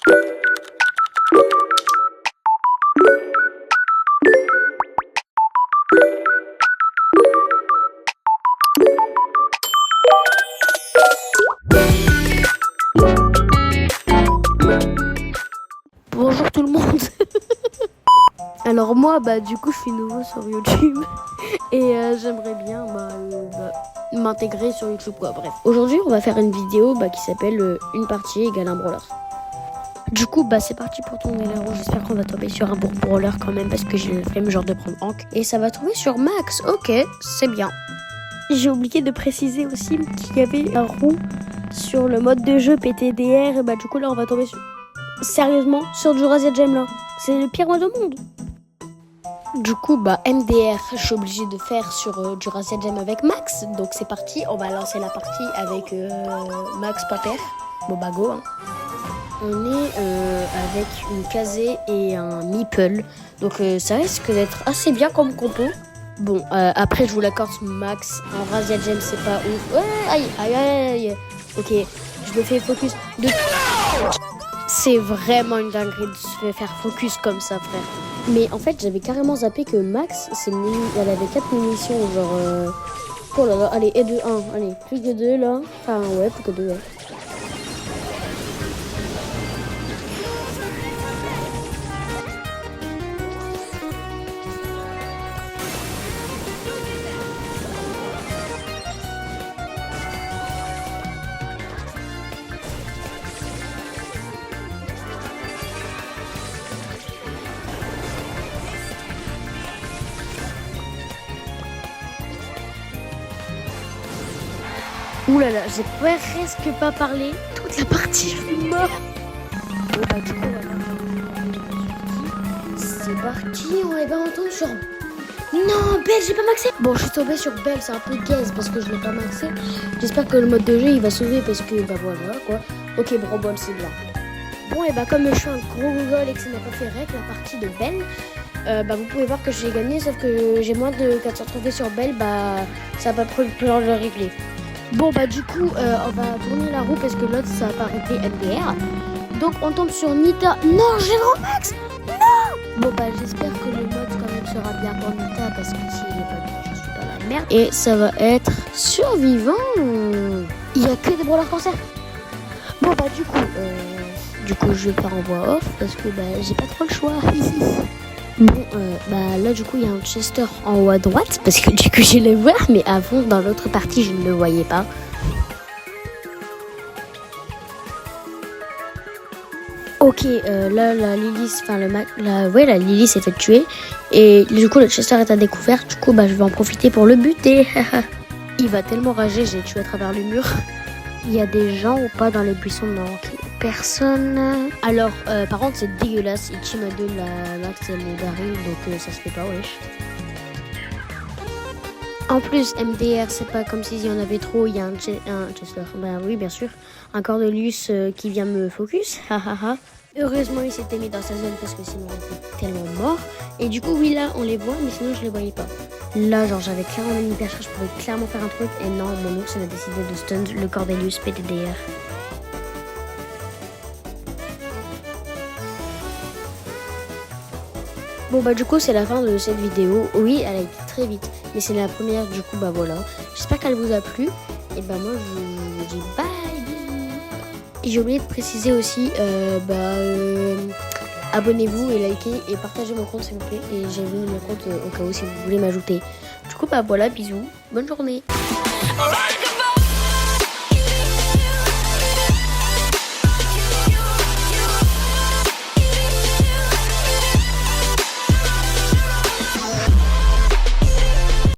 Bonjour tout le monde. Alors moi du coup je suis nouveau sur YouTube et j'aimerais bien m'intégrer sur YouTube quoi. Bref, aujourd'hui on va faire une vidéo qui s'appelle une partie égale un brawler. Du coup c'est parti pour tourner la roue. J'espère qu'on va tomber sur un bon brawler quand même parce que j'ai le flemme genre de prendre Hank. Et ça va tomber sur Max. Ok, c'est bien. J'ai oublié de préciser aussi qu'il y avait un roue sur le mode de jeu PTDR. Et du coup là on va tomber sur... Sérieusement, sur du Razia Gem là, c'est le pire mode au monde. Du coup, MDR, je suis obligée de faire sur du Razia Gem avec Max. Donc c'est parti, on va lancer la partie avec Max Paper. Bon go. Hein. On est avec une Kazé et un Meeple. Donc ça risque d'être assez bien comme compo. Bon, après je vous l'accorde, Max en Razia Gem c'est pas ouf. Ouais, aïe. Ok, je me fais focus de... C'est vraiment une dinguerie de se faire focus comme ça, frère. Mais en fait, j'avais carrément zappé que Max, elle avait 4 munitions, genre... Oh là là, allez, et de 1. Allez, plus que 2, là. Enfin, ouais, plus que 2, ouais. Ouh là là, j'ai presque pas parlé toute la partie, je suis mort. Bon du coup, c'est parti, on tombe sur... Non, Belle, j'ai pas maxé. Bon, je suis tombée sur Belle, c'est un peu gaze parce que je l'ai pas maxé. J'espère que le mode de jeu, il va sauver parce que, voilà, quoi. Ok, Brobol, c'est bien. Bon, et comme je suis un gros Google et que ça n'a pas fait rec, la partie de Belle, vous pouvez voir que j'ai gagné, sauf que j'ai moins de 400 trophées sur Belle, ça va pas pouvoir le régler. Bon du coup on va tourner la roue parce que l'autre ça a pas réglé MDR. Donc on tombe sur Nita. Non, j'ai le Max. Non. Bon j'espère que le mode quand même sera bien pour Nita parce que s'il est pas bien je suis dans la merde. Et ça va être survivant. Il y a que des brawlers cancer. Bon du coup je vais pas en voix off parce que j'ai pas trop le choix. Bon, là du coup il y a un Chester en haut à droite parce que du coup je le vois, mais avant dans l'autre partie je ne le voyais pas. Ok, là la Lily, la Lily s'est fait tuer et du coup le Chester est à découvert. Du coup je vais en profiter pour le buter. Il va tellement rager, j'ai tué à travers le mur. Il y a des gens ou pas dans les buissons? Non, ok. Personne. Alors, par contre, c'est dégueulasse. Il team à deux la Max et le Daryl, donc ça se fait pas, wesh. En plus, MDR, c'est pas comme s'il y en avait trop. Il y a un Chester. Oui, bien sûr. Un Cordelius qui vient me focus. Heureusement, il s'était mis dans sa zone parce que sinon, on était tellement mort. Et du coup, oui, là, on les voit, mais sinon, je les voyais pas. Là, genre, j'avais clairement une hyper charge, je pouvais clairement faire un truc. Et non, mon ours, il a décidé de stun le Cordelius PTDR. Bon, du coup, c'est la fin de cette vidéo. Oui, elle a été très vite, mais c'est la première, du coup, voilà. J'espère qu'elle vous a plu. Et moi, je vous dis bye. Et j'ai oublié de préciser aussi, abonnez-vous et likez et partagez mon compte s'il vous plaît. Et j'ai mis mon compte au cas où si vous voulez m'ajouter. Du coup, voilà, bisous, bonne journée.